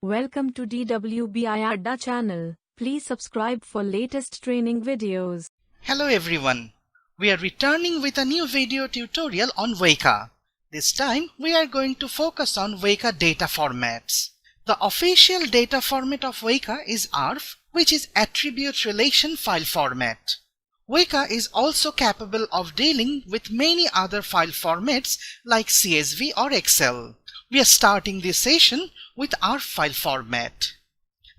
Welcome to DWBI Adda channel. Please subscribe for latest training videos. Hello everyone. We are returning with a new video tutorial on Weka. This time we are going to focus on Weka data formats. The official data format of Weka is ARF, which is Attribute Relation File Format. Weka is also capable of dealing with many other file formats like CSV or Excel. We are starting this session with ARF file format.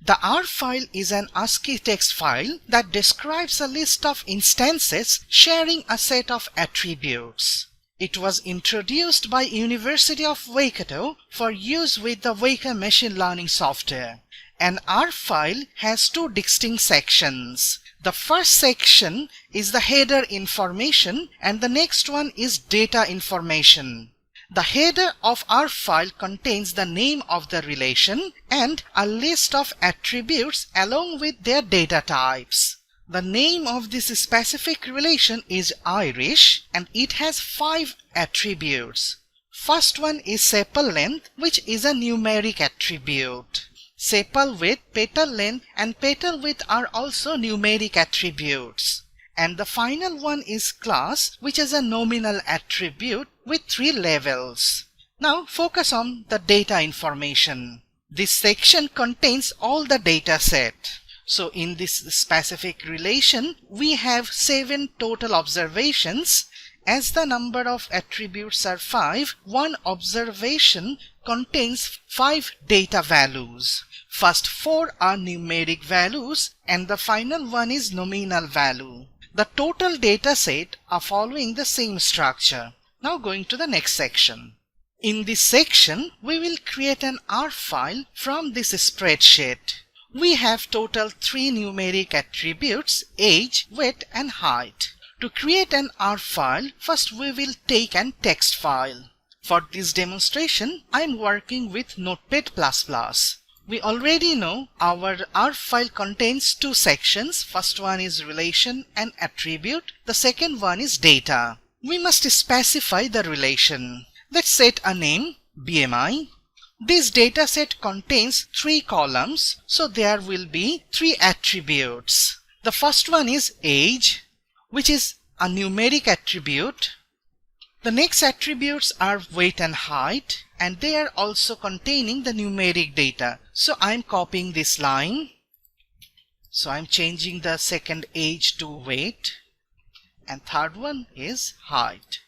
The ARF file is an ASCII text file that describes a list of instances sharing a set of attributes. It was introduced by University of Waikato for use with the Weka machine learning software. An ARF file has two distinct sections. The first section is the header information and the next one is data information. The header of ARF file contains the name of the relation and a list of attributes along with their data types. The name of this specific relation is Irish and it has 5 attributes. First one is sepal length, which is a numeric attribute. Sepal width, petal length and petal width are also numeric attributes. And the final one is class, which is a nominal attribute with 3 levels. Now focus on the data information. This section contains all the data set. So in this specific relation, we have 7 total observations. As the number of attributes are 5, one observation contains 5 data values. First 4 are numeric values and the final one is nominal value. The total data set are following the same structure. Now going to the next section. In this section, we will create an ARF file from this spreadsheet. We have total 3 numeric attributes, age, weight and height. To create an ARF file, first we will take an text file. For this demonstration, I am working with Notepad++. We already know our ARF file contains 2 sections. First one is relation and attribute. The second one is data. We must specify the relation. Let's set a name, BMI. This data set contains 3 columns, so there will be 3 attributes. The first one is age, which is a numeric attribute. The next attributes are weight and height, and they are also containing the numeric data. So I'm copying this line. So I'm changing the second age to weight, and third one is height.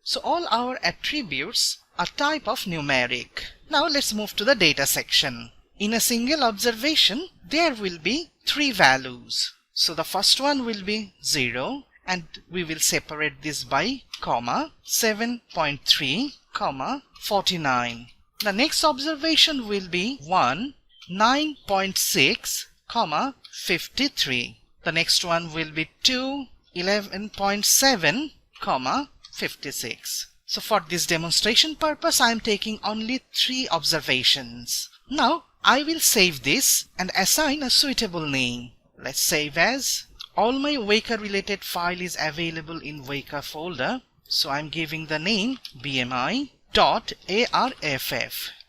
So all our attributes are type of numeric. Now let's move to the data section. In a single observation, there will be 3 values. So the first one will be 0, and we will separate this by comma, 7.3, comma, 49. The next observation will be 1, 9.6, comma, 53. The next one will be 2, 11.7, comma, 56. So for this demonstration purpose, I am taking only 3 observations. Now I will save this and assign a suitable name. Let's save as. All my Weka related file is available in Weka folder. So I'm giving the name bmi.arff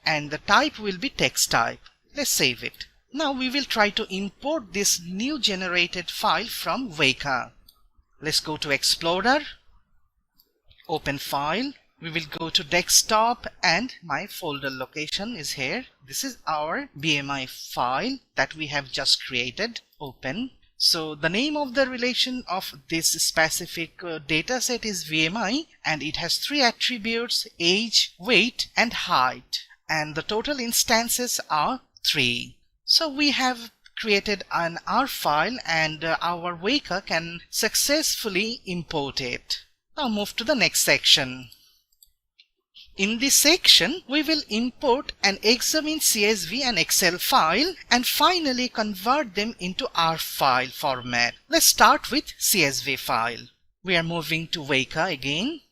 and the type will be text type. Let's save it. Now we will try to import this new generated file from Weka. Let's go to Explorer, open file. We will go to desktop and my folder location is here. This is our BMI file that we have just created. Open. So the name of the relation of this specific data set is BMI and it has 3 attributes, age, weight and height, and the total instances are 3. So we have created an ARF file and our Weka can successfully import it. Now move to the next section. In this section, we will import an Examine CSV and Excel file and finally convert them into ARF file format. Let's start with CSV file. We are moving to Weka again.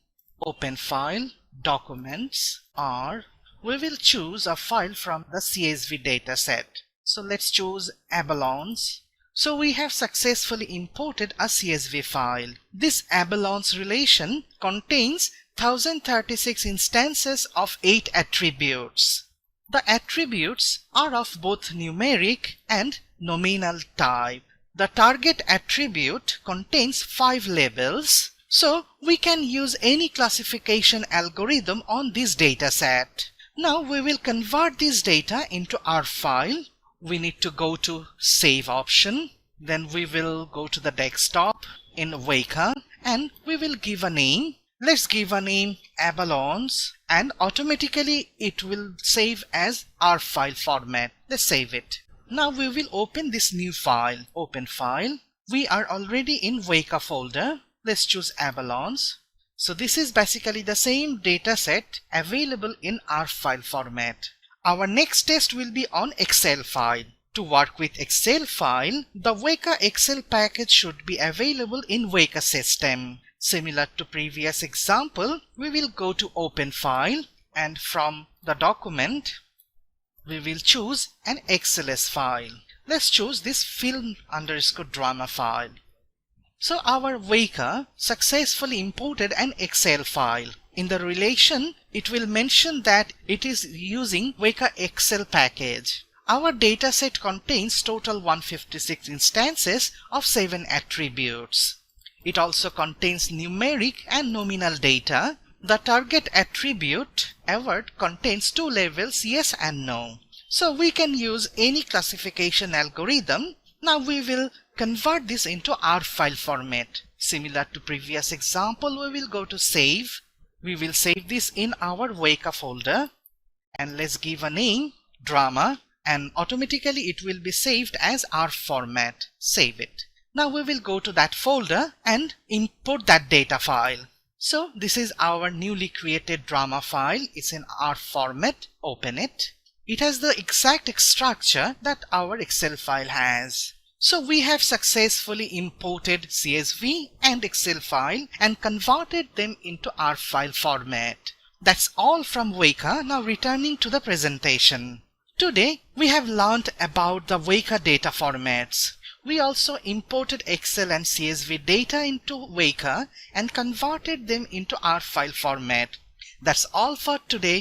Open file, documents, or we will choose a file from the CSV dataset. So let's choose Abalance. So we have successfully imported a CSV file. This Abalance relation contains 1036 instances of 8 attributes. The attributes are of both numeric and nominal type. The target attribute contains 5 labels, so we can use any classification algorithm on this dataset. Now we will convert this data into our file. We need to go to Save option. Then we will go to the desktop in Weka and we will give a name. Let's give a name Abalance, and automatically it will save as our file format. Let's save it. Now we will open this new file. Open file. We are already in Weka folder. Let's choose Abalance. So this is basically the same data set available in our file format. Our next test will be on Excel file. To work with Excel file, the Weka Excel package should be available in Weka system. Similar to previous example, we will go to Open File, and from the document, we will choose an XLS file. Let's choose this film_drama file. So our Weka successfully imported an Excel file. In the relation, it will mention that it is using Weka Excel package. Our dataset contains total 156 instances of 7 attributes. It also contains numeric and nominal data. The target attribute award contains 2 labels, yes and no. So we can use any classification algorithm. Now we will convert this into our file format. Similar to previous example, we will go to Save. We will save this in our Weka folder, and let's give a name Drama, and automatically it will be saved as our format. Save it. Now we will go to that folder and import that data file. So this is our newly created drama file. It's in our format. Open it. It has the exact structure that our Excel file has. So we have successfully imported CSV and Excel file and converted them into our file format. That's all from Weka. Now returning to the presentation. Today we have learned about the Weka data formats. We also imported Excel and CSV data into Weka and converted them into our file format. That's all for today.